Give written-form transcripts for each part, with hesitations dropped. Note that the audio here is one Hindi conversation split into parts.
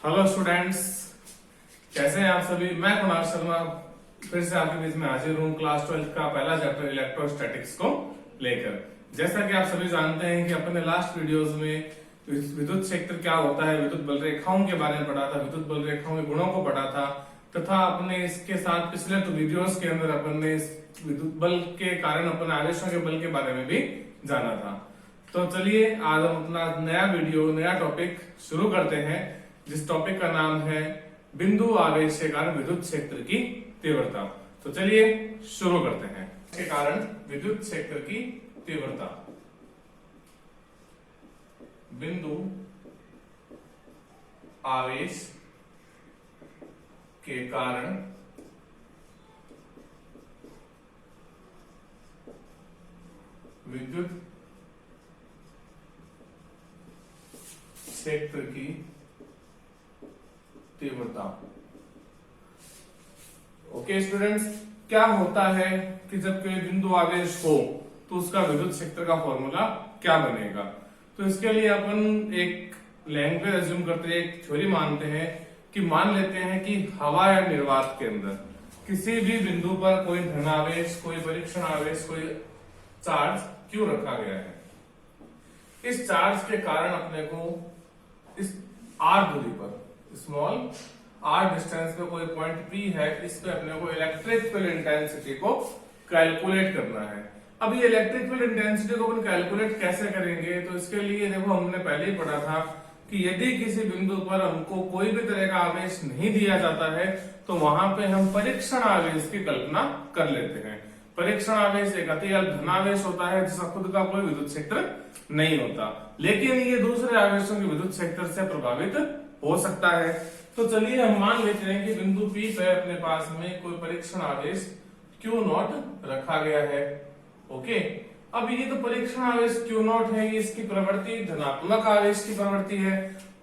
हेलो स्टूडेंट्स, कैसे हैं आप सभी। मैं कुणाल शर्मा फिर से आपके बीच में हाजिर हूँ क्लास 12 का पहला चैप्टर इलेक्ट्रोस्टैटिक्स को लेकर। जैसा कि आप सभी जानते हैं कि अपने लास्ट वीडियोस में विद्युत क्षेत्र क्या होता है, विद्युत बल रेखाओं के बारे में पढ़ा था, विद्युत बल रेखाओं के गुणों को पढ़ा था तथा अपने इसके साथ पिछले वीडियोस के अंदर अपन ने विद्युत बल के कारण अपने आवेशों के बल के बारे में भी जाना था। तो चलिए आज हम अपना नया टॉपिक शुरू करते हैं, जिस टॉपिक का नाम है बिंदु आवेश के कारण विद्युत क्षेत्र की तीव्रता। तो चलिए शुरू करते हैं। के कारण विद्युत क्षेत्र की तीव्रता, बिंदु आवेश के कारण विद्युत क्षेत्र की तीव्रता। ओके स्टूडेंट्स, क्या होता है कि जब कोई बिंदु आवेश हो तो उसका विद्युत क्षेत्र का फॉर्मूला क्या बनेगा। तो इसके लिए अपन एक लैंग्वेज अज्यूम करते हैं, एक थ्योरी मानते हैं कि मान लेते हैं कि हवा या निर्वात के अंदर किसी भी बिंदु पर कोई धनावेश, कोई परीक्षण आवेश, कोई चार्ज क्यों रखा गया है। इस चार्ज के कारण अपने को इस r दूरी पर, स्मॉल r डिस्टेंस पे कोई पॉइंट P है, इस पे अपने को इलेक्ट्रिक फील्ड इंटेंसिटी को कैलकुलेट करना है। अब ये इलेक्ट्रिक फील्ड इंटेंसिटी को अपन कैलकुलेट कैसे करेंगे, तो इसके लिए देखो हमने पहले ही पढ़ा था कि यदि किसी बिंदु पर हमको कोई भी तरह का आवेश नहीं दिया जाता है तो वहां पे हम परीक्षण आवेश की कल्पना कर लेते हैं। परीक्षण आवेश एक अति अल्प धनावेश होता है जिसका खुद का कोई विद्युत क्षेत्र नहीं होता, लेकिन ये दूसरे आवेशों के विद्युत क्षेत्र से प्रभावित हो सकता है। तो चलिए हम मान लेते हैं कि बिंदु P पे अपने पास में कोई परीक्षण आवेश Q0 रखा गया है। ओके, अब ये तो परीक्षण आवेश Q0 है, ये इसकी प्रवृत्ति धनात्मक आवेश की प्रवृत्ति है।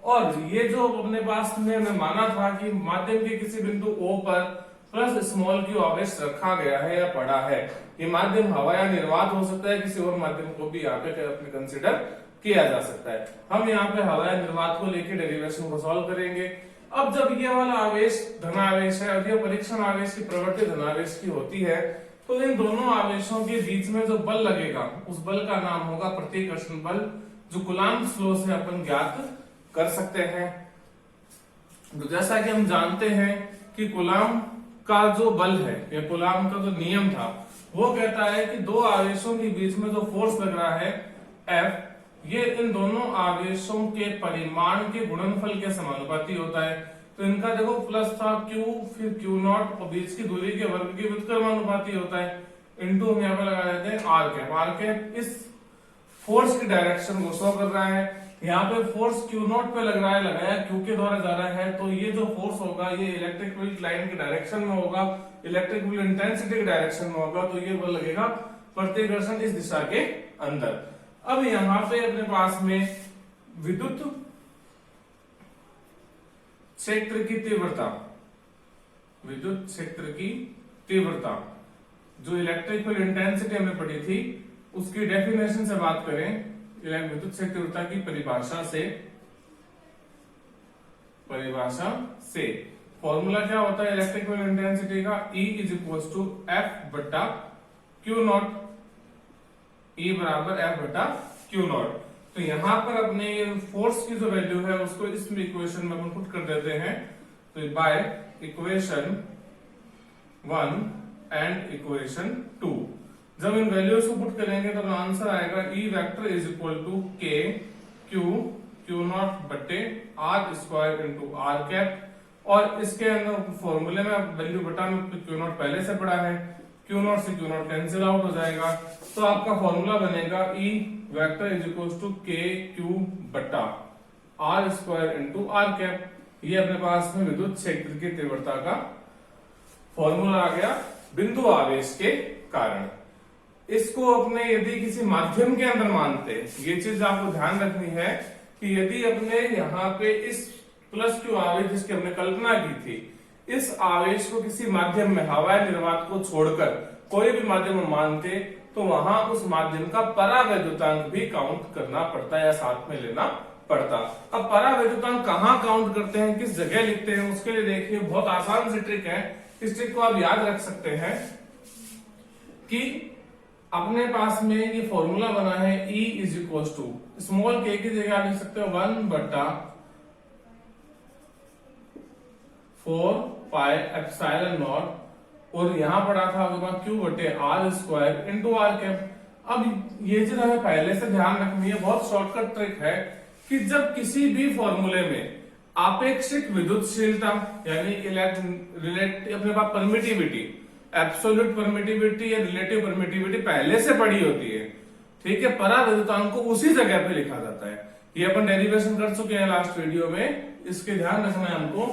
और ये जो अपने पास में हमने माना था कि माध्यम के किसी बिंदु O पर प्लस स्मॉल q आवेश रखा गया है या पड़ा है, ये माध्यम हवा या निर्वात हो सकता है, किसी और माध्यम को भी यहाँ पे अपने कंसिडर किया जा सकता है। हम यहाँ पे हवा या निर्वात को लेकर डेरिवेशन को सॉल्व करेंगे। अब जब ये वाला आवेश धनावेश है और ये परीक्षण आवेश की प्रवृत्ति धनावेश की होती है, तो इन दोनों आवेशों के बीच में जो बल लगेगा उस बल का नाम होगा प्रतिकर्षण बल, जो कूलम्ब लॉ से अपन ज्ञात कर सकते हैं। तो जैसा कि हम जानते हैं कि कूलम्ब का जो बल है या कूलम्ब का जो नियम था वो कहता है कि दो आवेशों के बीच में जो फोर्स लग रहा है F, ये इन दोनों आवेशों के परिमाण के गुणनफल के समानुपाती होता है। तो इनका देखो प्लस था Q, फिर Q0 और बीच की दूरी के वर्ग के व्युत्क्रमानुपाती होता है, इनटू हम यहाँ पे लगा देते हैं R कैप। R कैप इस फोर्स की डायरेक्शन को शो कर रहा है। यहाँ पे फोर्स Q0 पे लग रहा है, लगाया Q के द्वारा जा रहा है, तो ये जो फोर्स होगा ये इलेक्ट्रिक फील्ड लाइन की डायरेक्शन में होगा, इलेक्ट्रिक फील्ड इंटेंसिटी की डायरेक्शन में होगा, तो ये बल लगेगा प्रतिकर्षण इस दिशा के अंदर। अब यहाँ पे अपने पास में विद्युत क्षेत्र की तीव्रता, विद्युत क्षेत्र की तीव्रता जो इलेक्ट्रिक फील्ड इंटेंसिटी हमने पढ़ी थी उसकी डेफिनेशन से बात करें, विद्युत क्षेत्र तीव्रता की परिभाषा से फॉर्मूला क्या होता है इलेक्ट्रिक फील्ड इंटेंसिटी का, E is equal to F बटा Q0, E बराबर F बटा Q0। तो यहाँ पर अपने फोर्स की जो वैल्यू है उसको इस इक्वेशन में अपन पुट कर देते हैं। तो बाय इक्वेशन 1 एंड इक्वेशन 2 जब इन वैल्यूज को पुट करेंगे तो आंसर आएगा E vector is equal to K Q0 बटे R square into R cap. और इसके अंदर फॉर्मूले में वैल्यू बटा में Q0 पहले से पड़ा है, Q0 से Q0 कैंसिल आउट हो जाएगा, तो आपका फॉर्मूला बनेगा E vector is equal to K Q बटा R square into R cap. ये अपने पास में विद्युत क्षेत्र की तीव्रता का फॉर्मूला आ गया बिंदु आवेश के कारण। इसको अपने यदि किसी माध्यम के अंदर मानते, ये चीज आपको ध्यान रखनी है कि यदि अपने यहाँ पे इस प्लस Q आवेश जिसकी हमने कल्पना की थी, इस आवेश को किसी माध्यम में हवा निर्वात को छोड़कर कोई भी माध्यम मानते तो वहां उस माध्यम का परावैद्युतांक भी काउंट करना पड़ता है या साथ में लेना पड़ता। अब परावैद्युतांक कहाँ काउंट करते हैं, किस जगह लिखते हैं, उसके लिए देखिए बहुत आसान सी ट्रिक है। इस ट्रिक को आप याद रख सकते हैं कि अपने पास में ये फॉर्मूला बना है E is equal to small k की जगह आप लिख सकते हो 1/4πε0 और यहां पड़ा था आपके पास Q/r² इंटू आर कैप। अब ये जो है पहले से ध्यान रखनी है, बहुत शॉर्टकट ट्रिक है कि जब किसी भी फॉर्मूले में आपेक्षिक विद्युतशीलता यानी अपने पास परमिटिविटी, एब्सोल्यूट परमिटिविटी या रिलेटिव परमिटिविटी पहले से पड़ी होती है, ठीक है, परावैद्युतांक को उसी जगह पे लिखा जाता है। ये अपन डेरिवेशन कर चुके हैं लास्ट वीडियो में। इसके ध्यान रखना है हमको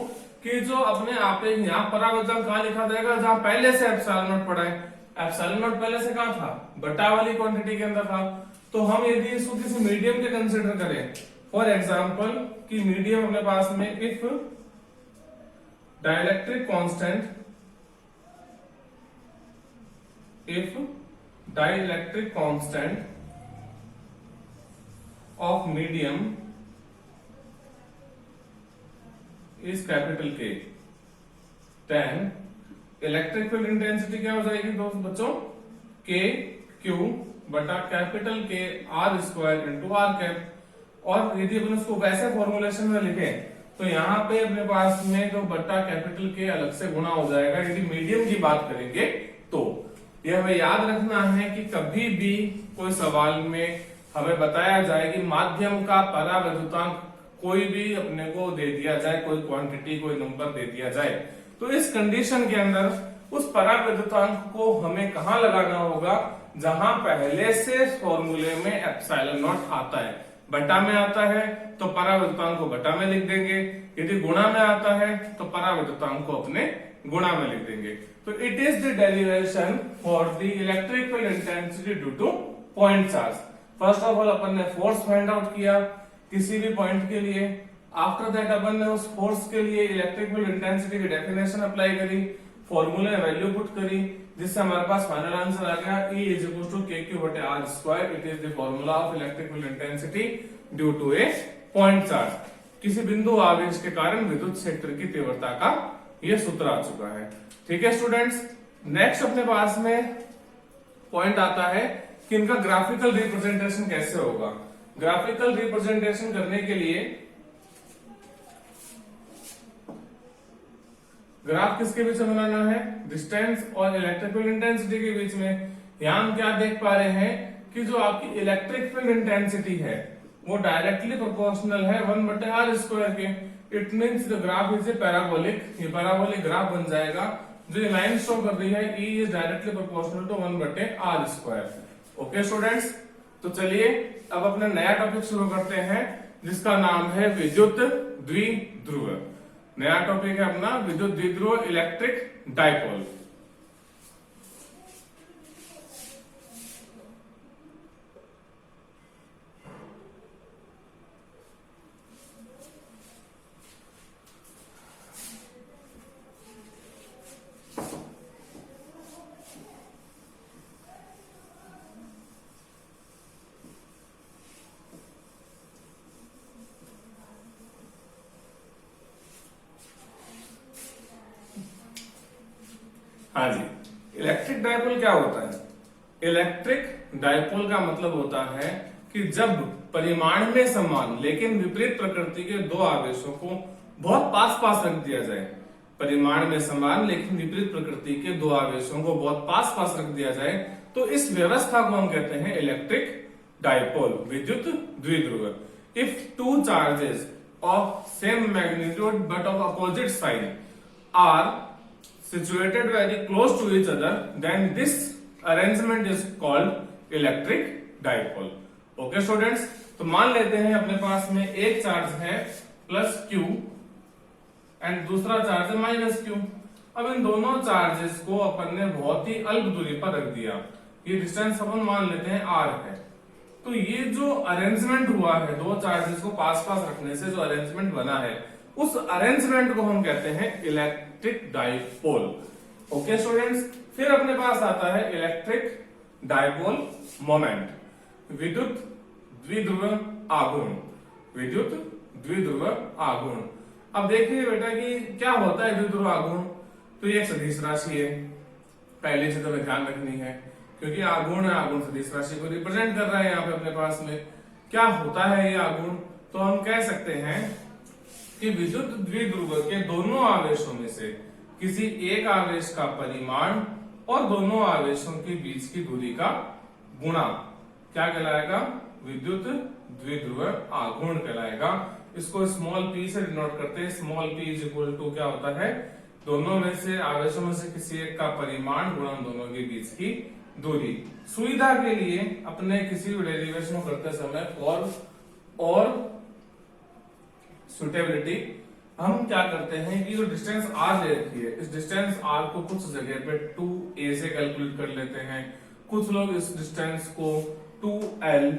कि जो अपने आप यहाँ परावैद्युतांक कहाँ लिखा जाएगा, जहां पहले से एप्सिलॉन नॉट पड़ा है। एप्सिलॉन नॉट पहले से कहाँ था, बटा वाली क्वांटिटी के अंदर था। तो हम यदि इसको किसी मीडियम के कंसिडर करें, फॉर एग्जाम्पल कि मीडियम अपने पास में if dielectric constant of medium is capital K, then electric field intensity क्या हो जाएगी दोस्त बच्चों, KQ बटा capital K r² into R cap. और यदि अपन उसको वैसे फॉर्मुलेशन में लिखे तो यहाँ पे अपने पास में जो बटा कैपिटल K अलग से गुणा हो जाएगा यदि मीडियम की बात करेंगे तो। यह हमें याद रखना है कि कभी भी कोई सवाल में हमें बताया जाए कि माध्यम का परावैद्युतांक कोई भी अपने को दे दिया जाए, कोई क्वांटिटी कोई नंबर दे दिया जाए, तो इस कंडीशन के अंदर उस परावैद्युतांक को हमें कहाँ लगाना होगा, जहां पहले से फॉर्मूले में एप्सिलॉन नॉट आता है। बटा में आता है तो परावैद्युतांक को बटा में लिख देंगे, यदि गुणा में आता है तो परावैद्युतांक को अपने गुणा में लिख देंगे। तो it is the derivation for the electric field intensity due to point charge. First of all अपन ने फोर्स फाइंड आउट किया किसी भी पॉइंट के लिए। आफ्टर दैट अपन ने उस फोर्स के लिए इलेक्ट्रिक फील्ड इंटेंसिटी की डेफिनेशन अप्लाई करी, फॉर्मूले में वैल्यू पुट करी, जिससे हमारे पास फाइनल आंसर आ गया E is equal to KQ/r²। It is the formula of electric field intensity due to a point charge. किसी बिंदु आवेश के कारण विद्युत क्षेत्र की तीव्रता का यह सूत्र आ चुका है। ठीक है स्टूडेंट्स, नेक्स्ट अपने पास में पॉइंट आता है कि इनका ग्राफिकल रिप्रेजेंटेशन कैसे होगा। ग्राफिकल रिप्रेजेंटेशन करने के लिए ग्राफ किसके बीच में बनाना है, डिस्टेंस और इलेक्ट्रिक फील्ड इंटेंसिटी के बीच में। यहां हम क्या देख पा रहे हैं कि जो आपकी इलेक्ट्रिक फील्ड इंटेंसिटी है वो डायरेक्टली प्रोपोर्शनल है 1/r² के। It means the graph is a parabolic. ये पैराबोलिक ग्राफ बन जाएगा। जो ये लाइन शो कर रही है E is directly proportional to 1/r²। Okay students, तो चलिए अब अपना नया टॉपिक शुरू करते हैं जिसका नाम है विद्युत द्विध्रुव। नया टॉपिक है अपना विद्युत द्विध्रुव, इलेक्ट्रिक डाइपोल। हाँ जी, इलेक्ट्रिक डाइपोल क्या होता है? इलेक्ट्रिक डाइपोल का मतलब होता है कि जब परिमाण में समान लेकिन विपरीत प्रकृति के दो आवेशों को बहुत पास पास रख दिया जाए। परिमाण में समान लेकिन विपरीत प्रकृति के दो आवेशों को बहुत पास पास रख दिया जाए तो इस व्यवस्था को हम कहते हैं इलेक्ट्रिक डाइपोल, विद्युत द्विध्रुव। If two charges of same magnitude but of opposite sign are situated very close to each other, then this arrangement is called electric dipole. Okay students, तो मान लेते हैं अपने पास में एक चार्ज है प्लस Q एंड दूसरा चार्ज है माइनस Q। अब इन दोनों चार्जेस को अपन ने बहुत ही अल्प दूरी पर रख दिया। ये डिस्टेंस अपन मान लेते हैं R है। तो ये जो अरेंजमेंट हुआ है दो चार्जेस को पास पास रखने से जो अरेंजमेंट बना है उस अरेंजमेंट को हम कहते हैं इलेक्ट्रिक डाइपोल। ओके स्टूडेंट्स, फिर अपने पास आता है इलेक्ट्रिक डाइपोल मोमेंट, विद्युत द्विध्रुव आघूर्ण। विद्युत द्विध्रुव आघूर्ण। अब देखिए बेटा कि क्या होता है द्विध्रुव आघूर्ण। तो ये एक सदिश राशि है, पहले से तो ध्यान रखनी है, क्योंकि आघूर्ण है, आघूर्ण सदिश राशि को रिप्रेजेंट कर रहा है यहाँ पे अपने पास में। क्या होता है ये आघूर्ण? तो हम कह सकते हैं कि विद्युत द्विध्रुव के दोनों आवेशों में से किसी एक आवेश का परिमाण और दोनों आवेशों के बीच की दूरी का गुणा क्या कहलाएगा? विद्युत द्विध्रुव आघूर्ण कहलाएगा। इसको स्मॉल p से डिनोट करते हैं। Small p is equal to क्या होता है? दोनों में से आवेशों में से किसी एक का परिमाण गुणा दोनों के बीच की दूरी। सुविधा के लिए अपने किसी भी डेरिवेशन को करते समय और सुटेबिलिटी हम क्या करते हैं कि जो डिस्टेंस r ले रखी है, इस डिस्टेंस r को कुछ जगह पे 2a से कैलकुलेट कर लेते हैं, कुछ लोग इस डिस्टेंस को 2l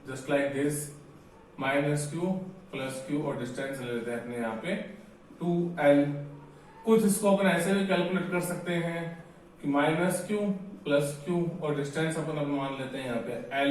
just like this minus q plus q और डिस्टेंस ले लेते हैं अपने यहाँ पे 2l। कुछ इसको अपन ऐसे भी कैलकुलेट कर सकते हैं कि माइनस q प्लस q और डिस्टेंस अपन मान लेते हैं यहाँ पे l।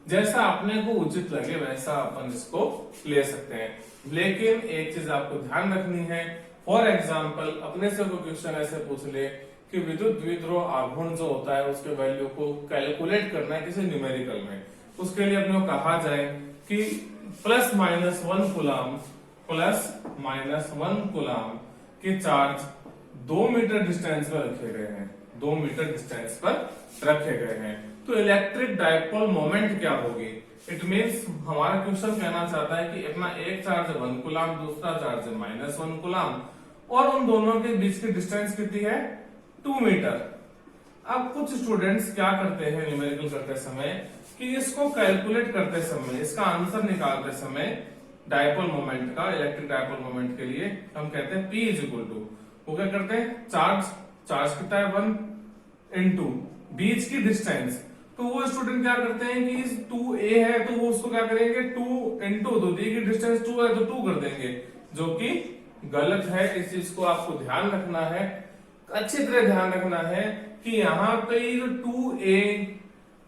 जैसा अपने को उचित लगे वैसा अपन इसको ले सकते हैं, लेकिन एक चीज आपको ध्यान रखनी है। फॉर एग्जाम्पल अपने से कोई क्वेश्चन ऐसे पूछ ले कि विद्युत द्विध्रुव आघूर्ण जो होता है उसके वैल्यू को कैलकुलेट करना है किसी न्यूमेरिकल में, उसके लिए अपने को कहा जाए कि प्लस माइनस वन कुलाम के चार्ज 2 मीटर डिस्टेंस पर रखे गए हैं, 2 मीटर डिस्टेंस पर रखे गए हैं। तो इलेक्ट्रिक डायपोल मोमेंट क्या होगी? इट मीन्स हमारा क्वेश्चन कहना चाहता है कि अपना एक चार्ज है 1 कुलाम, दूसरा चार्ज है -1 कुलाम, और उन दोनों के बीच की डिस्टेंस कितनी है? 2 मीटर। अब कुछ स्टूडेंट्स क्या करते हैं न्यूमेरिकल करते समय कि इसको कैलकुलेट करते समय, इसका आंसर निकालते समय डायपोल मोमेंट का, इलेक्ट्रिक डायपोल मोमेंट के लिए हम कहते हैं P इज इक्वल टू, वो क्या करते हैं चार्ज कितना है 1 इंटू बीच की डिस्टेंस। तो वो स्टूडेंट क्या करते हैं कि 2a है तो वो उसको क्या करेंगे 2 इंटू दी की डिस्टेंस 2 है तो 2 कर देंगे, जो कि गलत है। इस चीज को आपको ध्यान रखना है, अच्छी तरह ध्यान रखना है कि यहाँ पे 2a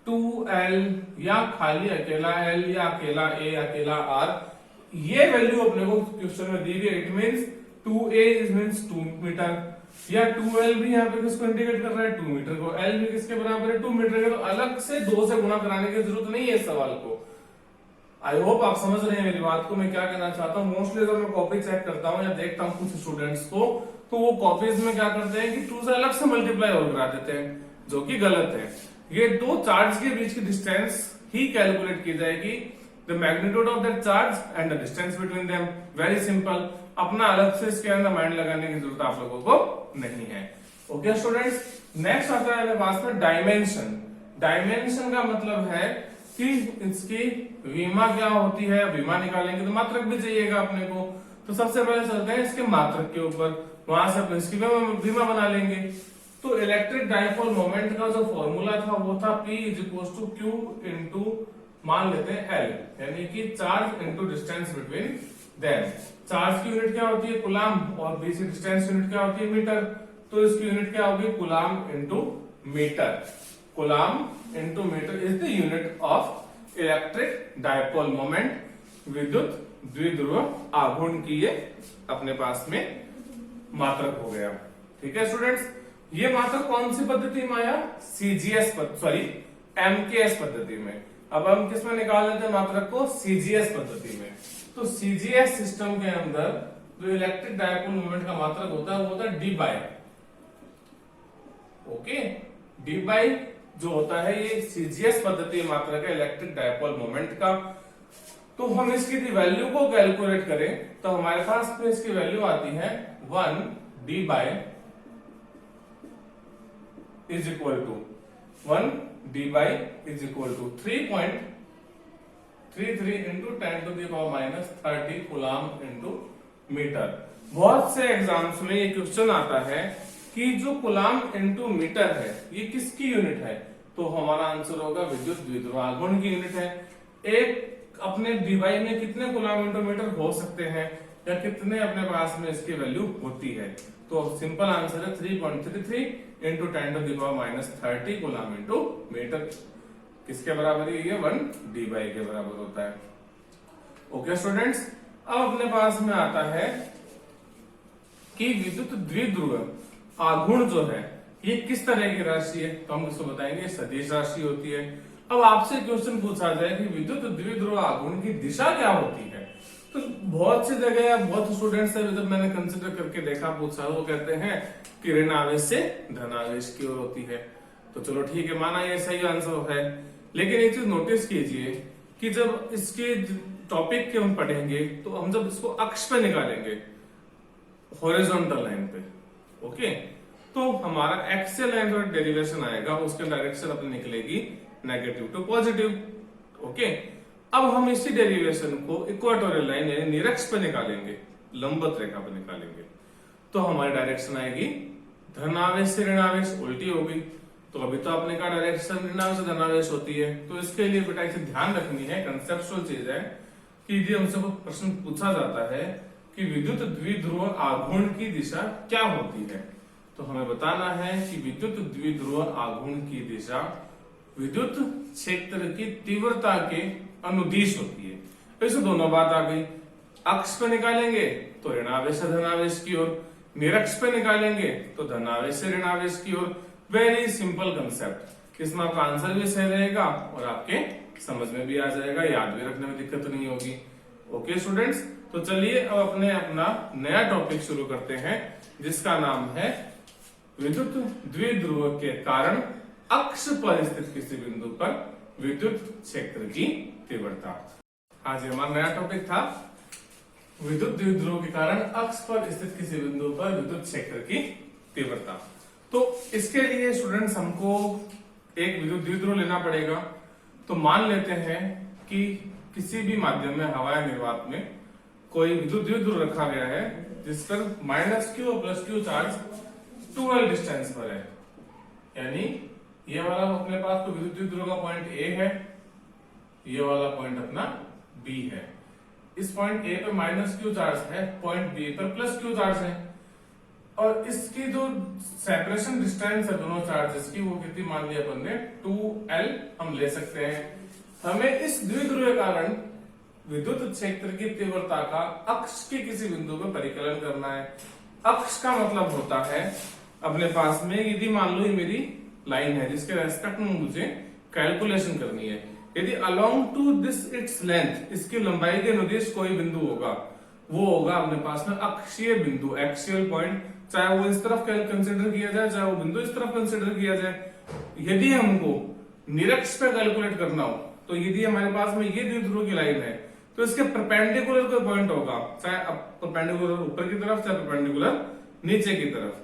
2l या खाली अकेला l या अकेला a अकेला r, ये वैल्यू अपने को क्वेश्चन में दी गई। It means 2a means 2 metre, या 2l भी यहाँ पे किसको इंडिकेट कर रहा है? 2 मीटर को। l भी किसके बराबर है? 2 मीटर के। तो अलग से 2 से गुणा कराने की जरूरत नहीं है इस सवाल को। आई होप आप समझ रहे हैं मेरी बात को, मैं क्या कहना चाहता हूँ। मोस्टली जब मैं कॉपी चेक करता हूँ या देखता हूँ कुछ स्टूडेंट्स को, तो वो कॉपीज में क्या करते हैं कि 2 से अलग से मल्टीप्लाई और करा देते हैं, जो कि गलत है। ये दो चार्ज के बीच की डिस्टेंस ही कैलकुलेट की जाएगी, the magnitude of that charge and the distance between them. Very simple, अपना अलग से इसके अंदर माइंड लगाने की जरूरत आप लोगों को नहीं है। ओके स्टूडेंट्स, नेक्स्ट आता है मेरे पास में डायमेंशन। डायमेंशन का मतलब है कि इसकी विमा क्या होती है। विमा निकालेंगे तो मात्रक भी चाहिएगा अपने को, तो सबसे पहले चलते हैं इसके मात्रक के ऊपर, वहां से अपन इसकी विमा बना लेंगे। तो इलेक्ट्रिक डायपोल मोमेंट का जो फॉर्मूला था वो था P is equal to Q into मान लेते हैं L, यानी कि charge into distance between them. Charge की यूनिट क्या होती है? कुलाम, और बीच की डिस्टेंस यूनिट क्या होती है? मीटर। तो इसकी यूनिट क्या होगी? Coulomb into metre. Coulomb into metre is the unit of electric dipole moment, विद्युत द्विध्रुव आघूर्ण की ये अपने पास में मात्रक हो गया। ठीक है स्टूडेंट्स, ये मात्रक कौन सी पद्धति में आया? MKS पद्धति में। अब हम किस में निकाल लेते हैं मात्रक को? CGS पद्धति में। तो CGS सिस्टम के अंदर जो इलेक्ट्रिक डायपोल मोमेंट का मात्रक होता है वो होता है D bye. Okay, D bye जो होता है ये CGS पद्धति मात्रक है इलेक्ट्रिक डायपोल मोमेंट का। तो हम इसकी वैल्यू को कैलकुलेट करें तो हमारे पास में इसकी वैल्यू आती है 1 D bye is equal to 1 D bye is equal to 3.33 into 10 to the power minus 30 coulomb into metre. बहुत से एग्जाम्स में ये क्वेश्चन आता है कि जो कुलाम इंटू मीटर है ये किसकी यूनिट है? तो हमारा आंसर होगा विद्युत द्विध्रुव आघूर्ण की यूनिट है। एक अपने डिवाइस में कितने कुलाम इंटू मीटर हो सकते हैं या कितने अपने पास में इसकी वैल्यू होती है? तो सिंपल आंसर है 3.33 into 10 to the power minus 30 coulomb into metre. किसके बराबर है ये? 1 D बाई के बराबर होता है। ओके स्टूडेंट्स, अब अपने पास में आता है कि विद्युत द्विध्रुव आघूर्ण जो है ये किस तरह की राशि है, तो हम इसको बताएंगे सदिश राशि होती है। अब आपसे क्वेश्चन पूछा जाए कि विद्युत द्विध्रुव आघूर्ण की दिशा क्या होती है, तो बहुत सी जगह या बहुत स्टूडेंट्स से जब मैंने कंसिडर करके देखा पूछा वो कहते हैं कि ऋण आवेश से धन आवेश की ओर होती है। तो चलो ठीक है, माना ये सही आंसर है, लेकिन एक चीज नोटिस कीजिए कि जब इसके टॉपिक के हम पढ़ेंगे तो हम जब इसको अक्ष पे निकालेंगे हॉरिजॉन्टल लाइन पे, ओके, तो हमारा एक्सियल लाइन का डेरिवेशन आएगा, उसके डायरेक्शन अपनी निकलेगी नेगेटिव टू पॉजिटिव, ओके। अब हम इसी डेरिवेशन को इक्वाटोरियल लाइन यानी निरक्ष पे निकालेंगे, लंबवत रेखा पे निकालेंगे, तो हमारी डायरेक्शन आएगी धन आवेश से ऋण आवेश, उल्टी होगी। तो अभी तो आपने कहा डायरेक्शन ऋण आवेश से धन आवेश होती है, तो इसके लिए बेटा इसे ध्यान रखनी है, कंसेप्चुअल चीज है कि यदि हमसे कोई प्रश्न पूछा जाता है कि विद्युत द्विध्रुव आघूर्ण की दिशा क्या होती है, तो हमें बताना है कि विद्युत द्विध्रुव आघूर्ण की दिशा विद्युत क्षेत्र की तीव्रता के अनुदिश होती है। ऐसे दोनों बात आ गई, अक्ष पे निकालेंगे तो ऋणावेश से धनावेश की ओर, निरक्ष पे निकालेंगे तो धनावेश से ऋणावेश की ओर। वेरी सिंपल कंसेप्ट, इसमें आपका आंसर भी सही रहेगा और आपके समझ में भी आ जाएगा, याद भी रखने में दिक्कत नहीं होगी। ओके स्टूडेंट्स, तो चलिए अब अपना नया टॉपिक शुरू करते हैं जिसका नाम है विद्युत द्विध्रुव के कारण अक्ष पर स्थित किसी बिंदु पर विद्युत क्षेत्र की तीव्रता। आज हमारा नया टॉपिक था विद्युत द्विध्रुव के कारण अक्ष पर स्थित किसी बिंदु पर विद्युत क्षेत्र की तीव्रता। तो इसके लिए स्टूडेंट्स हमको एक विद्युत द्विध्रुव लेना पड़ेगा। तो मान लेते हैं कि किसी भी माध्यम में हवा या निर्वात में कोई विद्युत द्विध्रुव रखा गया है जिस पर -q और +q चार्ज 2l डिस्टेंस पर है, यानी ये वाला अपने पास तो विद्युत द्विध्रुव का पॉइंट A है, ये वाला पॉइंट अपना B है। इस पॉइंट A पर -q चार्ज है, पॉइंट B पर +q चार्ज है, और इसकी जो सेपरेशन डिस्टेंस है दोनों चार्जेस की वो कितनी मान लिया अपन ने 2l हम ले सकते हैं। हमें इस द्विध्रुव के कारण विद्युत क्षेत्र की तीव्रता का अक्ष के किसी बिंदु पर परिकलन करना है। अक्ष का मतलब होता है अपने पास में यदि मान लो ये मेरी लाइन है जिसके रेस्पेक्ट में मुझे कैलकुलेशन करनी है, यदि along to this its length, इसकी लंबाई के अनुदिश कोई बिंदु होगा, वो होगा अपने पास में अक्षीय बिंदु, एक्सियल पॉइंट, चाहे वो इस तरफ कंसिडर किया जाए चाहे वो बिंदु इस तरफ कंसिडर किया जाए। यदि हमको निरक्ष पे कैलकुलेट करना हो तो यदि हमारे पास में ये द्विध्रुव की लाइन है तो इसके परपेंडिकुलर कोई पॉइंट होगा, चाहे परपेंडिकुलर ऊपर की तरफ चाहे परपेंडिकुलर नीचे की तरफ,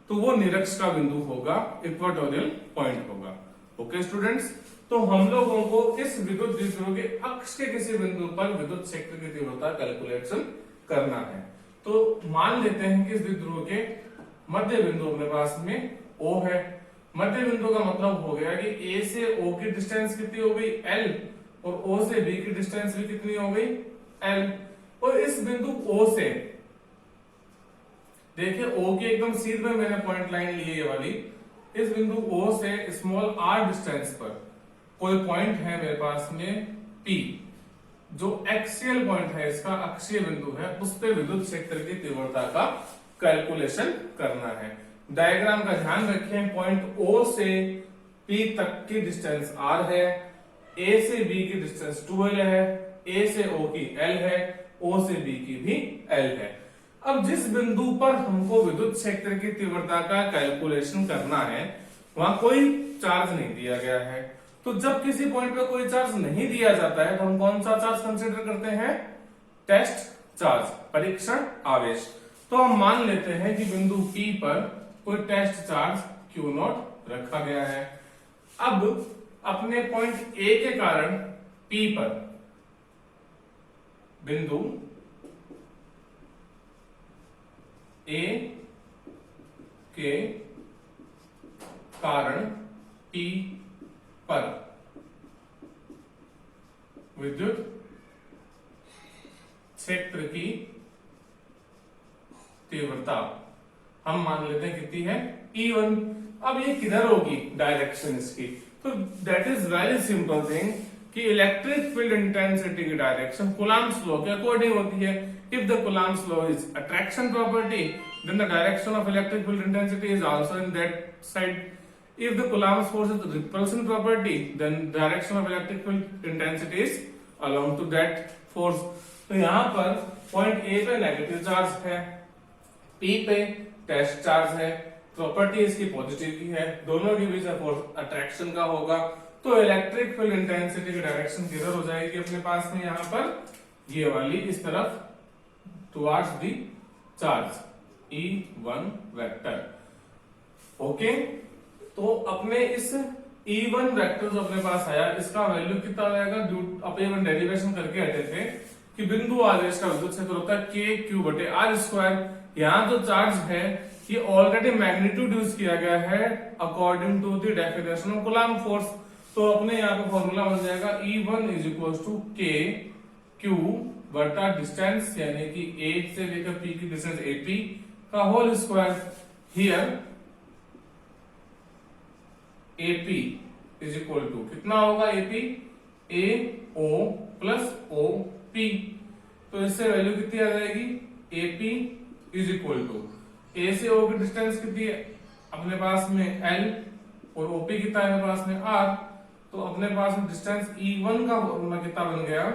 तो वो निरक्ष का बिंदु होगा, इक्वाटोरियल पॉइंट होगा। ओके स्टूडेंट्स, तो हम लोगों को इस विद्युत द्विध्रुव के अक्ष के किसी बिंदु पर विद्युत क्षेत्र की तीव्रता कैलकुलेशन करना है। तो मान लेते हैं कि इस द्विध्रुव के मध्य बिंदु अपने पास में O है। मध्य बिंदु का मतलब हो गया कि A से O की डिस्टेंस कितनी हो गई L, और O से B की डिस्टेंस भी कितनी हो गई L। और इस बिंदु O से देखिए O की एकदम सीध में मैंने पॉइंट लाइन ली है ये वाली, इस बिंदु O से स्मॉल r डिस्टेंस पर कोई पॉइंट है मेरे पास में P, जो एक्सियल पॉइंट है, इसका अक्षीय बिंदु है, उस पे विद्युत क्षेत्र की तीव्रता का कैलकुलेशन करना है। डायग्राम का ध्यान रखें, पॉइंट O से P तक की डिस्टेंस r है, A से B की डिस्टेंस 2l है, A से O की l है, O से B की भी l है। अब जिस बिंदु पर हमको विद्युत क्षेत्र की तीव्रता का कैलकुलेशन करना है वहां कोई चार्ज नहीं दिया गया है, तो जब किसी पॉइंट पे कोई चार्ज नहीं दिया जाता है तो हम कौन सा चार्ज कंसीडर करते हैं, टेस्ट चार्ज, परीक्षण आवेश। तो हम मान लेते हैं कि बिंदु P पर कोई टेस्ट चार्ज Q0 रखा गया है। अब अपने पॉइंट A के कारण P पर बिंदु A के कारण P पर विद्युत क्षेत्र की तीव्रता हम मान लेते हैं कितनी है E1। अब ये किधर होगी डायरेक्शन इसकी, तो that is very simple thing कि इलेक्ट्रिक फील्ड इंटेंसिटी की डायरेक्शन कूलम्ब्स लॉ के अकॉर्डिंग होती है। If the Coulomb's law is attraction property then the direction of electric field intensity is also in that side. If the Coulomb's force is repulsion property, then direction of electric field intensity is along to that force. तो यहाँ पर पॉइंट ए पे नेगेटिव चार्ज है, पी पे टेस्ट चार्ज है, प्रॉपर्टी इसकी पॉजिटिव की है, दोनों के बीच फोर्स अट्रैक्शन का होगा, तो इलेक्ट्रिक फील्ड इंटेंसिटी की डायरेक्शन किधर हो जाएगी अपने पास में यहाँ पर ये वाली इस तरफ towards the charge E1 vector. Okay, तो अपने इस E1 वेक्टर जो अपने पास आया इसका वैल्यू कितना आएगा, अपन डेरिवेशन करके आते थे कि बिंदु आवेश का विद्युत क्षेत्र होता है के क्यू बटे आर स्क्वायर। यहाँ जो चार्ज है ये ऑलरेडी मैग्नीट्यूड यूज किया गया है according to the definition of Coulomb force. तो अपने यहाँ पे फॉर्मूला बन जाएगा E1 is equal to K Q बटा डिस्टेंस यानी कि ए से लेकर पी की डिस्टेंस AP का whole square. Here AP is equal to कितना होगा, AP AO प्लस OP। तो इससे वैल्यू कितनी आ जाएगी, AP is equal to A से O की डिस्टेंस कितनी है अपने पास में L और OP कितना है अपने पास में R। तो अपने पास में डिस्टेंस E1 का फॉर्मूला कितना बन गया,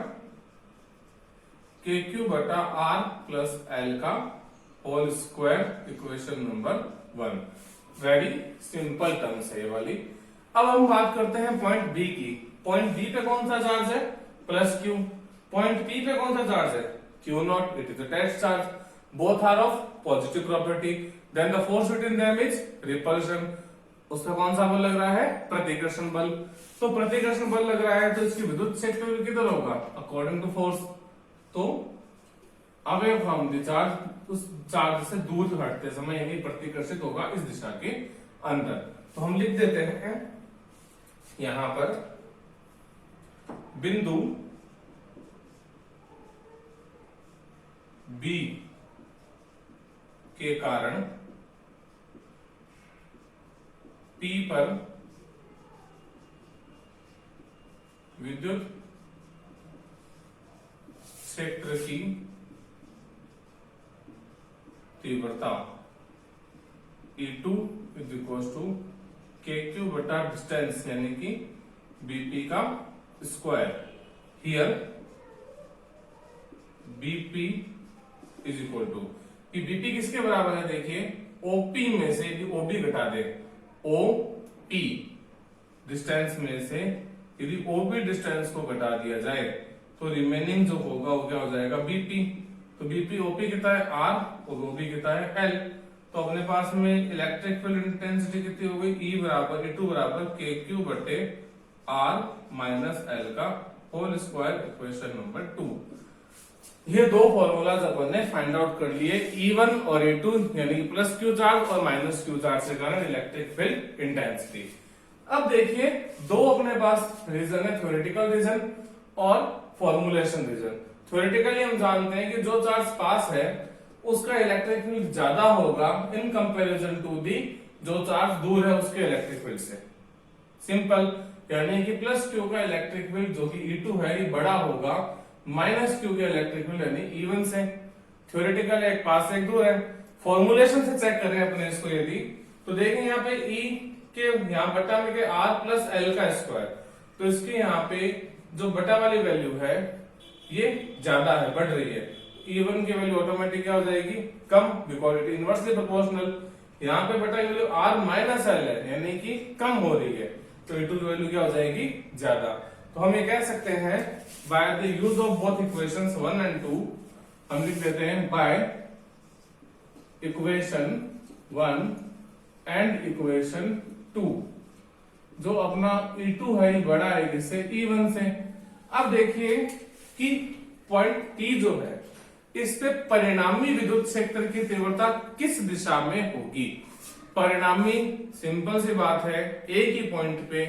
KQ बटा R प्लस L का whole square, equation number 1। Very simple terms है ये वाली। अब हम बात करते हैं पॉइंट बी की। पॉइंट बी पे कौन सा चार्ज है, प्लस क्यू। पॉइंट पी पे कौन सा चार्ज है, Q naught, it is a test charge. Both are of positive property, then the force between them is repulsion. उसका कौन सा बल लग रहा है, प्रतिकर्षण बल। तो प्रतिकर्षण बल लग रहा है तो इसकी विद्युत क्षेत्र किधर होगा, अकॉर्डिंग टू फोर्स। तो अवे फ्रॉम द चार्ज, उस चार्ज से दूर हटते समय यानी प्रतिकर्षित होगा इस दिशा के अंदर। तो हम लिख देते हैं यहां पर बिंदु B के कारण P पर विद्युत क्षेत्र की तीव्रता E2 is equal to KQ बटा डिस्टेंस यानी कि BP का square. Here BP is equal to, कि BP किसके बराबर है, देखिए OP में से यदि OB घटा दे, OP डिस्टेंस में से यदि OB डिस्टेंस को घटा दिया जाए तो रिमेनिंग जो होगा वो क्या हो जाएगा, BP। तो BP OP कितना है R और OB कितना है L। तो अपने पास में इलेक्ट्रिक फील्ड इंटेंसिटी कितनी हो गई, E बराबर E2 बराबर KQ बटे R माइनस L का होल स्क्वायर, इक्वेशन नंबर 2। ये दो फॉर्मूलाज अपन ने फाइंड आउट कर लिए, E1 और E2 यानी प्लस क्यू चार्ज और माइनस क्यू चार्ज के कारण इलेक्ट्रिक फील्ड इंटेंसिटी। अब देखिए दो अपने पास रीजन है, थ्योरेटिकल रीजन और फॉर्मुलेशन रीजन। थ्योरेटिकली हम जानते हैं कि जो चार्ज पास है उसका इलेक्ट्रिक फील्ड ज्यादा होगा इन कंपैरिजन टू दी जो चार्ज दूर है उसके इलेक्ट्रिक फील्ड से। सिंपल, यानी कि प्लस क्यू का इलेक्ट्रिक फील्ड जो कि E2 है ये बड़ा होगा माइनस क्यू के इलेक्ट्रिक फील्ड यानी E1 से। थ्योरेटिकल एक पास एक दूर है, फॉर्मुलेशन से चेक करें अपने इसको यदि, तो देखें यहाँ पे E के यहाँ बटा में के R प्लस L का स्क्वायर, तो इसके यहाँ पे जो बटा वाली वैल्यू है ये ज्यादा है, बढ़ रही है। E1 की वैल्यू ऑटोमेटिक क्या हो जाएगी, कम, बिकॉज इट इनवर्सली प्रोपोर्शनल। यहाँ पे बटा की वैल्यू R माइनस L है यानी कि कम हो रही है, तो E2 की वैल्यू क्या हो जाएगी, ज्यादा। तो हम ये कह सकते हैं by the use of both equations 1 and 2, हम लिख देते हैं बाय इक्वेशन 1 एंड इक्वेशन 2, जो अपना E2 है बड़ा है किससे, E1 से। अब देखिए कि पॉइंट T जो है इस पे परिणामी विद्युत क्षेत्र की तीव्रता किस दिशा में होगी। परिणामी सिंपल सी बात है, एक ही पॉइंट पे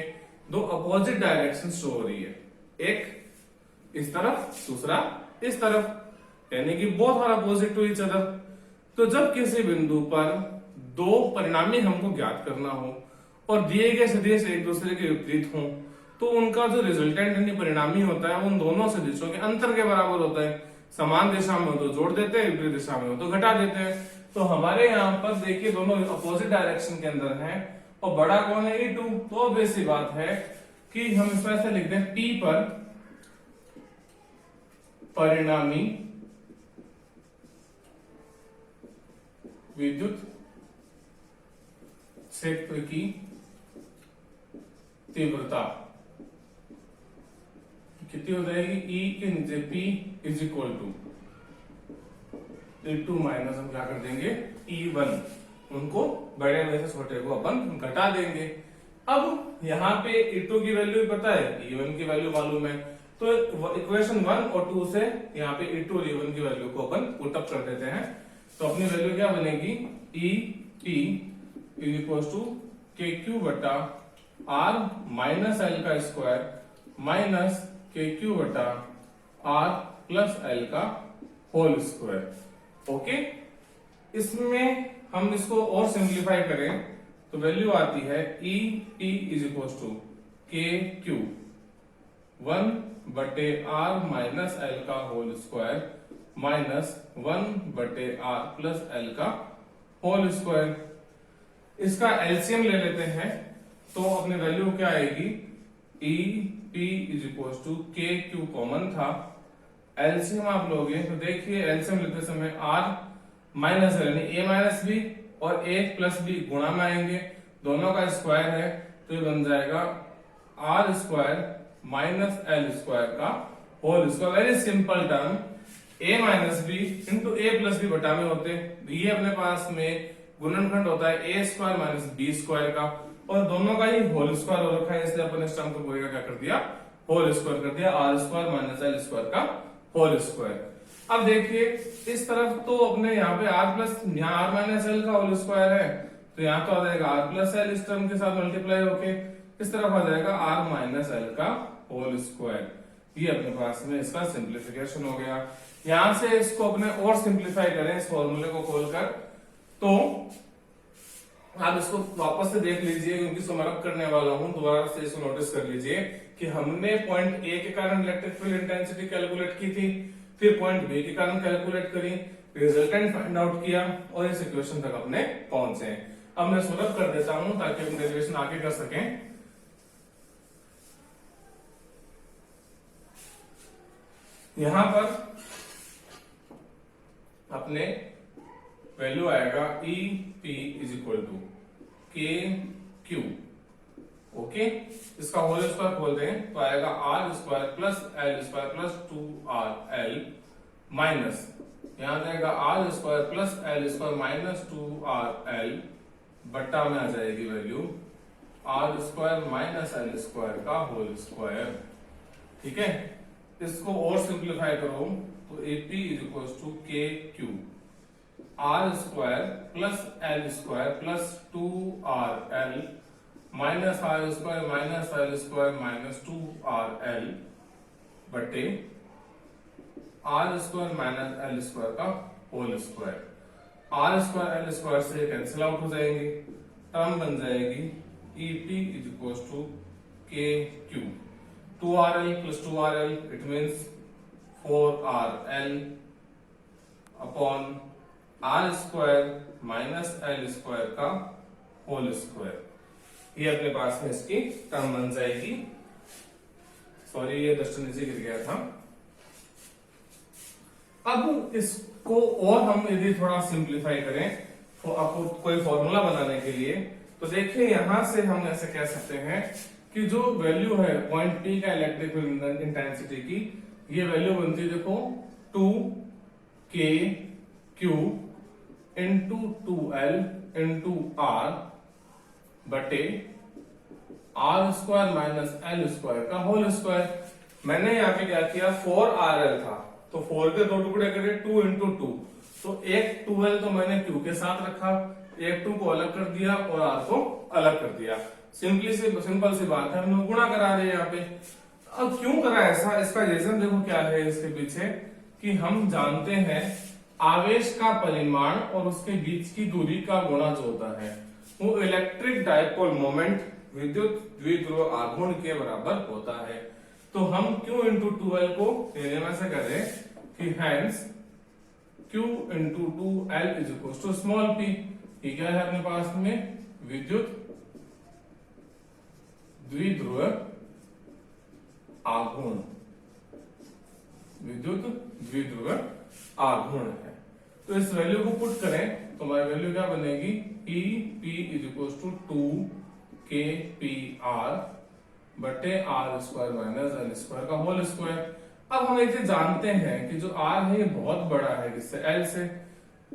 दो अपोजिट डायरेक्शन शो हो रही है, एक इस तरफ दूसरा इस तरफ, यानी कि both are opposite to each other. तो जब किसी बिंदु पर दो परिणामी हमको ज्ञात करना हो और दिए गए सदिश एक दूसरे के विपरीत हों, तो उनका जो रिजल्टेंट यानी परिणामी होता है उन दोनों सदिशों के अंतर के बराबर होता है। समान दिशा में हो तो जोड़ देते हैं, विपरीत दिशा में हो तो घटा देते हैं। तो हमारे यहाँ पर देखिए दोनों अपोजिट डायरेक्शन के अंदर हैं और बड़ा कौन है E2। तो बेसिक बात है कि हम इसमें ऐसे लिखते हैं P पर परिणामी विद्युत क्षेत्र की तीव्रता कितनी हो जाएगी, E के नीचे P is equal to E2 minus हम क्या कर देंगे E1, उनको बड़े में से छोटे को अपन घटा देंगे। अब यहाँ पे E2 की वैल्यू पता है, E1 की वैल्यू मालूम है, तो इक्वेशन 1 और 2 से यहाँ पे E2 और E1 की वैल्यू को अपन पुटअप कर देते हैं। तो अपनी वैल्यू क्या बनेगी, EP is equal to KQ बटा R माइनस L का स्क्वायर माइनस KQ बटा R प्लस L का होल स्क्वायर। ओके, इसमें हम इसको और सिंप्लीफाई करें तो वैल्यू आती है EP is equal to KQ 1 बटे R माइनस L का होल स्क्वायर माइनस 1 बटे R प्लस L का होल स्क्वायर। इसका एलसीएम ले लेते हैं तो अपनी वैल्यू क्या आएगी, EP is equal to KQ common था, एलसीएम आप लोगे तो देखिए एलसीएम लेते समय R माइनस L यानी A माइनस B और A प्लस B गुणा में आएंगे, दोनों का स्क्वायर है तो ये बन जाएगा R square minus L square का whole square. Very simple term, A minus B into A plus B बटा में होते, ये अपने पास में गुणनखंड होता है A square minus B square का और दोनों का ही होल स्क्वायर हो रखा है, इसलिए अपन इस टर्म को पूरे का क्या कर दिया, होल स्क्वायर कर दिया, R square minus L square का होल स्क्वायर। अब देखिए इस तरफ तो अपने यहाँ पे R प्लस यहाँ R माइनस L का होल स्क्वायर है तो यहाँ तो आ जाएगा R प्लस L इस टर्म के साथ मल्टीप्लाई होके, इस तरफ आ जाएगा R माइनस L का होल स्क्वायर। ये अपने पास में इसका सिंप्लीफिकेशन हो गया। यहां से इसको अपने और सिंप्लीफाई करें इस फॉर्मूले को खोलकर, तो आप इसको वापस से देख लीजिए क्योंकि समरअप करने वाला हूं, दोबारा से इसको नोटिस कर लीजिए कि हमने पॉइंट ए के कारण इलेक्ट्रिक फील्ड इंटेंसिटी कैलकुलेट की थी, फिर पॉइंट बी के कारण कैलकुलेट करी, रिजल्टेंट फाइंड आउट किया और इस इक्वेशन तक अपने पहुंचे। अब मैं समरअप कर देता हूं ताकि हम डेरिवेशन आगे कर सकें। यहां पर अपने वैल्यू आएगा EP is equal to KQ। Okay, इसका होल स्क्वायर खोल दें तो आएगा R square plus L square plus 2RL minus यहां जाएगा R square plus L square minus 2RL बट्टा में आ जाएगी value R square minus L square का होल स्क्वायर। ठीक है, इसको और सिंप्लीफाई करो तो AP is equal to KQ R square plus L square plus 2RL minus R square minus L square minus 2RL बटे R square minus L square का whole square. R square L square से कैंसिल आउट हो जाएंगे, टर्म बन जाएगी EP is equal to KQ 2RL plus 2RL, it means 4RL upon R square minus L square का होल स्क्वायर। ये अपने पास में इसकी टर्म बन जाएगी। सॉरी ये डस्टर नीचे गिर गया था। अब इसको और हम यदि थोड़ा सिंप्लीफाई करें तो आपको कोई फॉर्मूला बनाने के लिए, तो देखिए यहां से हम ऐसे कह सकते हैं कि जो वैल्यू है पॉइंट P का इलेक्ट्रिक फील्ड इंटेंसिटी की, ये वैल्यू बनती है देखो 2KQ into 2L into R बटे R square minus L square का होल स्क्वायर। मैंने यहाँ पे क्या किया, 4RL था तो 4 के दो टुकड़े करे 2 इंटू 2, तो एक 2L तो मैंने Q के साथ रखा, एक 2 को अलग कर दिया और R को अलग कर दिया। सिंपल सी बात है, हम लोग गुणा करा रहे हैं यहाँ पे। अब क्यों करा ऐसा, इसका रीजन देखो क्या है इसके पीछे, कि हम जानते हैं आवेश का परिमाण और उसके बीच की दूरी का गुणा जो होता है वो इलेक्ट्रिक डाइपोल मोमेंट विद्युत द्विध्रुव आघूर्ण के बराबर होता है। तो हम Q इंटू 2L को लेने में से करें कि hence Q into 2L is equal to small p। ये क्या है अपने पास में, विद्युत द्विध्रुव आघूर्ण, विद्युत द्विध्रुव आघूर्ण है। तो इस वैल्यू को पुट करें तो हमारी वैल्यू क्या बनेगी, E P is equal to 2kpr बटे R square minus L square का होल स्क्वायर। अब हम एक चीज जानते हैं कि जो आर है ये बहुत बड़ा है किससे, एल से,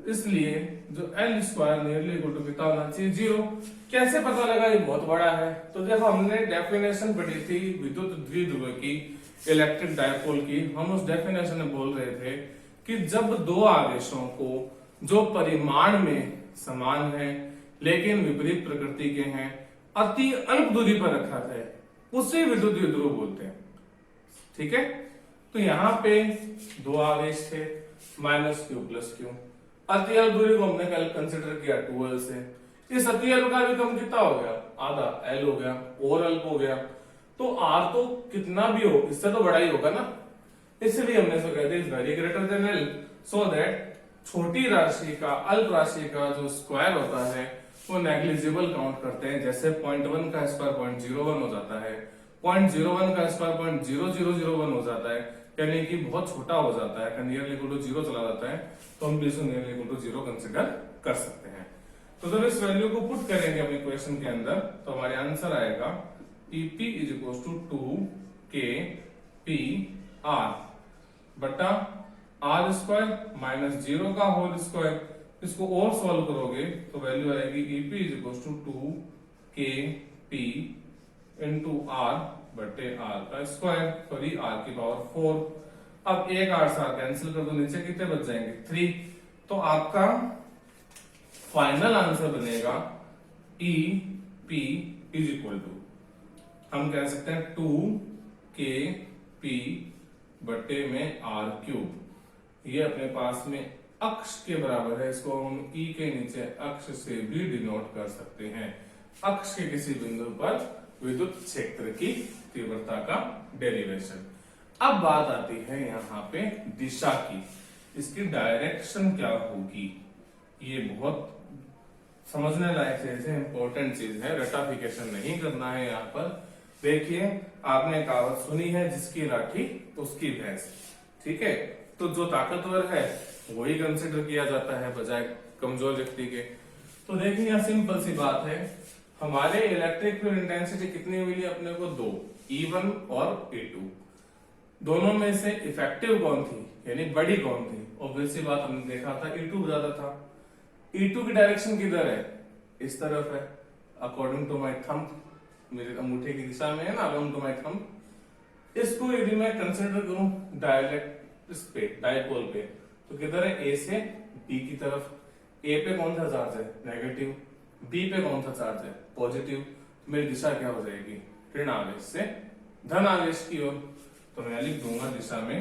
इसलिए जो L square nearly equal to कितना होना चाहिए, 0। कैसे पता लगा ये बहुत बड़ा है, तो देखो हमने डेफिनेशन पढ़ी थी विद्युत द्विध्रुव की, इलेक्ट्रिक डायपोल की। हम उस डेफिनेशन में बोल रहे थे कि जब दो आवेशों को जो परिमाण में समान है लेकिन विपरीत प्रकृति के हैं, अति अल्प दूरी पर रखा है, उसे विद्युत द्विध्रुव बोलते हैं। ठीक है, तो यहाँ पे दो आवेश थे माइनस क्यू प्लस क्यू, अति अल्प दूरी को हमने कल कंसिडर किया 2L से। इस अति अल्प का भी कम कितना हो गया, आधा, L हो गया, और अल्प हो गया, तो R तो कितना भी हो इससे तो बड़ा ही होगा ना, इसलिए हमने इसको कहते हैं very greater than L, so that छोटी राशि का, अल्प राशि का जो स्क्वायर होता है वो नेग्लिजिबल काउंट करते हैं। जैसे 0.1 का स्क्वायर 0.01 हो जाता है, 0.01 का स्क्वायर 0.0001 हो जाता है, यानी कि बहुत छोटा हो जाता है, नियरली इक्वल टू 0 चला जाता है, तो हम भी इसको नियरली इक्वल टू 0 कंसिडर कर सकते हैं। तो जब इस वैल्यू को पुट करेंगे अपने इक्वेशन के अंदर तो हमारे आंसर आएगा Ep is equal to 2kpr बटा आर स्क्वायर माइनस 0 का होल स्क्वायर। इसको और सॉल्व करोगे तो वैल्यू आएगी Ep is equal to 2kp into R बटे आर का स्क्वायर, सॉरी आर की पावर 4। अब एक आर से आर कैंसिल कर दो, नीचे कितने बच जाएंगे, 3। तो आपका फाइनल आंसर बनेगा Ep इज इक्वल टू, हम कह सकते हैं 2kp बटे में आर क्यूब। ये अपने पास में अक्ष के बराबर है, इसको हम E के नीचे अक्ष से भी डिनोट कर सकते हैं। अक्ष के किसी बिंदु पर विद्युत क्षेत्र की तीव्रता का डेरिवेशन। अब बात आती है यहाँ पे दिशा की, इसकी डायरेक्शन क्या होगी। ये बहुत समझने लायक चीज है, इंपॉर्टेंट चीज है, रटाफिकेशन नहीं करना है यहाँ पर। देखिए आपने कहावत सुनी है, जिसकी लाठी उसकी भैंस। ठीक है, तो जो ताकतवर है वही कंसिडर किया जाता है बजाय कमजोर व्यक्ति के। तो देखिए यहाँ सिंपल सी बात है, हमारे इलेक्ट्रिक फील्ड इंटेंसिटी कितनी मिली अपने को, 2, E1 और E2। दोनों में से इफेक्टिव कौन थी, यानी बड़ी कौन थी, ऑब्वियस सी बात हमने देखा था E2 ज्यादा था। E2 की डायरेक्शन किधर है, इस तरफ है, अकॉर्डिंग टू माई थंब, मेरे अंगूठे की दिशा में है ना, अकॉर्डिंग टू माई थंब। इसको यदि मैं कंसिडर करूं इस पे डायपोल पे, तो किधर है, ए से बी की तरफ। ए पे कौन सा चार्ज है, नेगेटिव, बी पे कौन सा चार्ज है, पॉजिटिव। तो मेरी दिशा क्या हो जाएगी, ऋण आवेश से धन आवेश की ओर। तो मैं लिख दूंगा दिशा में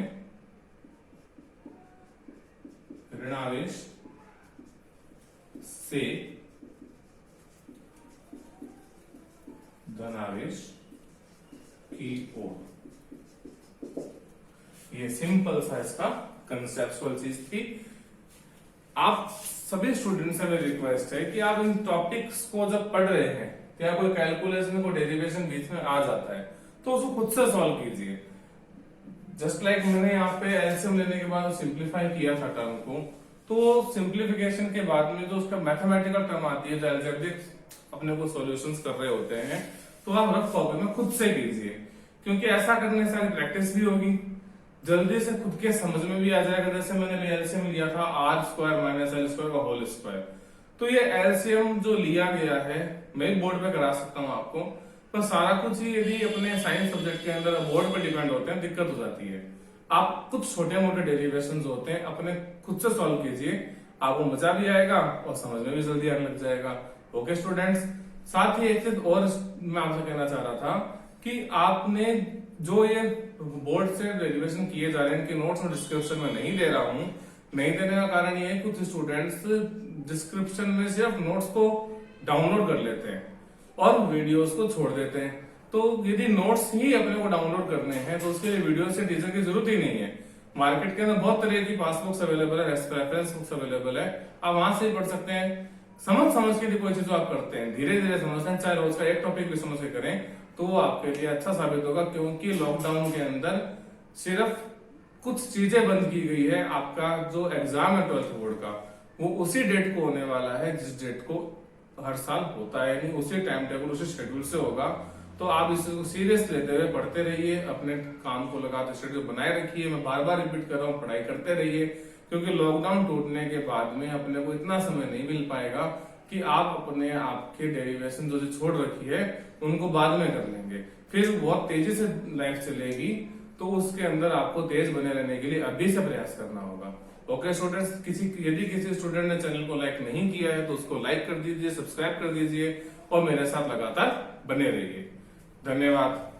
ऋण आवेश से धन आवेश की ओर। ये सिंपल सा इसका कंसेप्चुअल चीज थी। आप सभी स्टूडेंट्स से मेरी रिक्वेस्ट है कि आप इन टॉपिक्स को जब पढ़ रहे हैं, या कोई कैलकुलेशन को डेरिवेशन बीच में आ जाता है, तो उसको खुद से सॉल्व कीजिए। जस्ट लाइक मैंने यहाँ पे एलसीएम लेने के बाद सिंप्लीफाई किया था टर्म को, तो सिंप्लीफिकेशन के बाद में जो उसका मैथमेटिकल टर्म आती है, जो अलजेब्रिक अपने को सॉल्यूशंस कर रहे होते हैं, तो आप रफ कॉपी में खुद से कीजिए, क्योंकि ऐसा करने से प्रैक्टिस भी होगी, जल्दी से खुद के समझ में भी आ जाएगा। जैसे मैंने एलसीएम लिया था R square minus L square का होल स्क्वायर, तो ये एलसीएम जो लिया गया है मैं बोर्ड पे करा सकता हूँ आपको, पर सारा कुछ ही यदि अपने साइंस सब्जेक्ट के अंदर बोर्ड पे डिपेंड होते हैं, दिक्कत हो जाती है। आप कुछ छोटे मोटे डेरिवेशन होते हैं अपने खुद से सॉल्व कीजिए, आपको मजा भी आएगा और समझ में भी जल्दी आने लग जाएगा। ओके स्टूडेंट्स, साथ ही एक चीज और मैं आपसे कहना चाह रहा था कि आपने जो ये बोर्ड से डेरिवेशन किए जा रहे हैं कि नोट्स और डिस्क्रिप्शन में नहीं दे रहा हूं, नहीं देने का कारण ये है कुछ स्टूडेंट्स डिस्क्रिप्शन में सिर्फ नोट्स को डाउनलोड कर लेते हैं, और वीडियोस को छोड़ देते हैं। तो यदि नोट्स ही अपने को डाउनलोड करने हैं तो उसके लिए वीडियो से टीचर की जरूरत ही नहीं है। मार्केट के अंदर बहुत तरह की पासबुक्स अवेलेबल है, रेफरेंस बुक्स अवेलेबल है, आप वहां से भी पढ़ सकते हैं। समझ के लिए कोई चीज आप करते हैं, धीरे धीरे समझते हैं, चाहे रोज का एक टॉपिक भी समझ के करें तो वो आपके लिए अच्छा साबित होगा। क्योंकि लॉकडाउन के अंदर सिर्फ कुछ चीजें बंद की गई है। आपका जो एग्जाम है 12th बोर्ड का, वो उसी डेट को होने वाला है जिस डेट को हर साल होता है, नहीं उसी टाइम टेबल उसी शेड्यूल से होगा। तो आप इसको सीरियस लेते हुए पढ़ते रहिए, अपने काम को लगाते शेड्यूल बनाए रखिए। मैं बार बार रिपीट कर रहा हूँ, पढ़ाई करते रहिए, क्योंकि लॉकडाउन टूटने के बाद में अपने को इतना समय नहीं मिल पाएगा कि आप अपने आपके डेरिवेशन जो छोड़ रखी है उनको बाद में कर लेंगे। फिर बहुत तेजी से लाइफ चलेगी, तो उसके अंदर आपको तेज बने रहने के लिए अभी से प्रयास करना होगा। ओके स्टूडेंट्स, यदि किसी स्टूडेंट ने चैनल को लाइक नहीं किया है तो उसको लाइक कर दीजिए, सब्सक्राइब कर दीजिए और मेरे साथ लगातार बने रहिए। धन्यवाद।